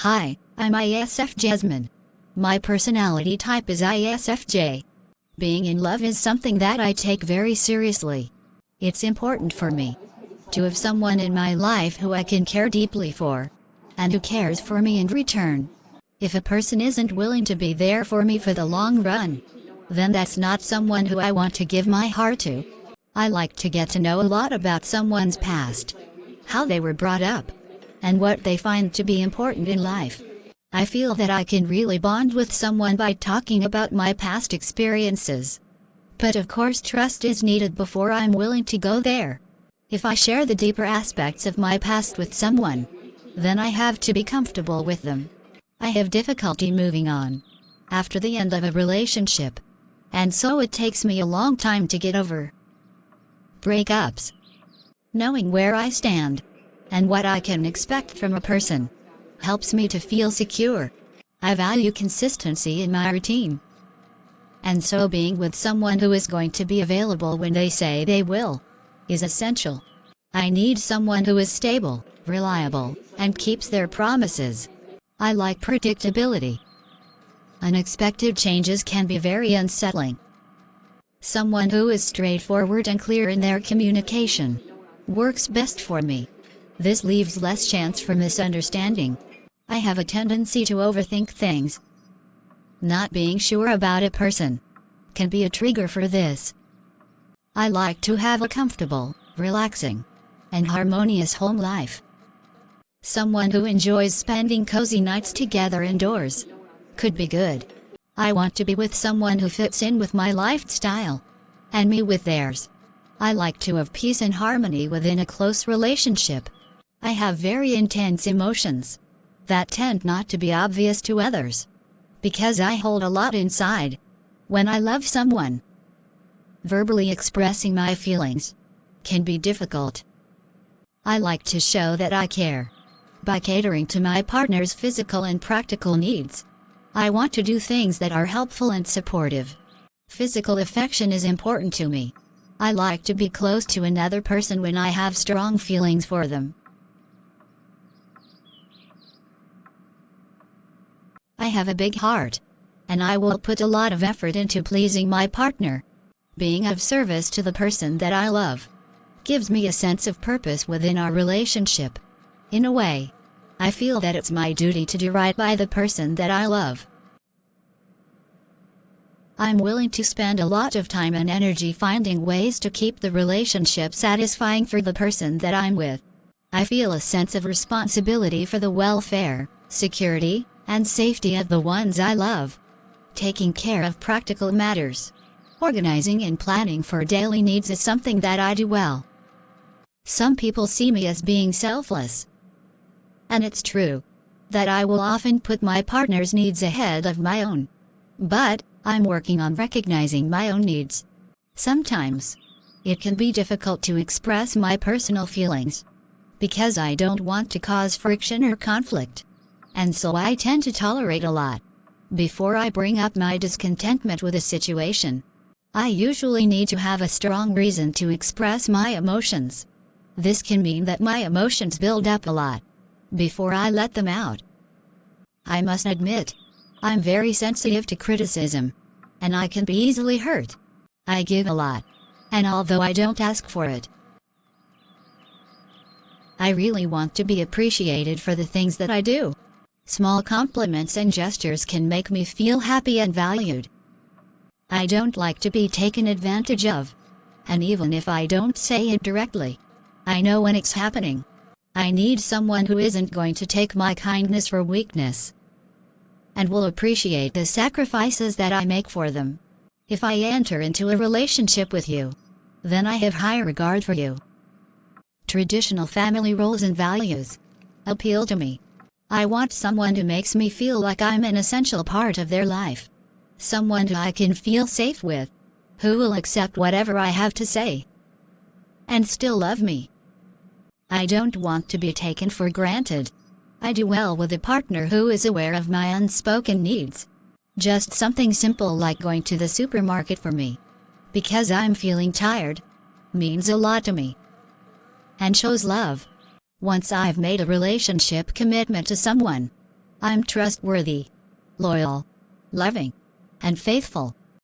Hi, I'm ISFJ Jasmine. My personality type is ISFJ. Being in love is something that I take very seriously. It's important for me to have someone in my life who I can care deeply for, and who cares for me in return. If a person isn't willing to be there for me for the long run, then that's not someone who I want to give my heart to. I like to get to know a lot about someone's past, how they were brought up, and what they find to be important in life. I feel that I can really bond with someone by talking about my past experiences. But of course, trust is needed before I'm willing to go there. If I share the deeper aspects of my past with someone, then I have to be comfortable with them. I have difficulty moving on after the end of a relationship, and so it takes me a long time to get over breakups. Knowing where I stand and what I can expect from a person helps me to feel secure. I value consistency in my routine, and so being with someone who is going to be available when they say they will is essential. I need someone who is stable, reliable, and keeps their promises. I like predictability. Unexpected changes can be very unsettling. Someone who is straightforward and clear in their communication works best for me. This leaves less chance for misunderstanding. I have a tendency to overthink things. Not being sure about a person can be a trigger for this. I like to have a comfortable, relaxing, and harmonious home life. Someone who enjoys spending cozy nights together indoors could be good. I want to be with someone who fits in with my lifestyle, and me with theirs. I like to have peace and harmony within a close relationship. I have very intense emotions that tend not to be obvious to others, because I hold a lot inside when I love someone. Verbally expressing my feelings can be difficult. I like to show that I care by catering to my partner's physical and practical needs. I want to do things that are helpful and supportive. Physical affection is important to me. I like to be close to another person when I have strong feelings for them. I have a big heart, and I will put a lot of effort into pleasing my partner. Being of service to the person that I love gives me a sense of purpose within our relationship. In a way, I feel that it's my duty to do right by the person that I love. I'm willing to spend a lot of time and energy finding ways to keep the relationship satisfying for the person that I'm with. I feel a sense of responsibility for the welfare, security, and safety of the ones I love. Taking care of practical matters, organizing and planning for daily needs is something that I do well. Some people see me as being selfless, and it's true that I will often put my partner's needs ahead of my own. But I'm working on recognizing my own needs. Sometimes it can be difficult to express my personal feelings because I don't want to cause friction or conflict, and so I tend to tolerate a lot before I bring up my discontentment with a situation. I usually need to have a strong reason to express my emotions. This can mean that my emotions build up a lot before I let them out. I must admit, I'm very sensitive to criticism, and I can be easily hurt. I give a lot, and although I don't ask for it, I really want to be appreciated for the things that I do. Small compliments and gestures can make me feel happy and valued. I don't like to be taken advantage of, and even if I don't say it directly, I know when it's happening. I need someone who isn't going to take my kindness for weakness, and will appreciate the sacrifices that I make for them. If I enter into a relationship with you, then I have high regard for you. Traditional family roles and values appeal to me. I want someone who makes me feel like I'm an essential part of their life. Someone who I can feel safe with, who will accept whatever I have to say, and still love me. I don't want to be taken for granted. I do well with a partner who is aware of my unspoken needs. Just something simple like going to the supermarket for me, because I'm feeling tired, means a lot to me, and shows love. Once I've made a relationship commitment to someone, I'm trustworthy, loyal, loving, and faithful.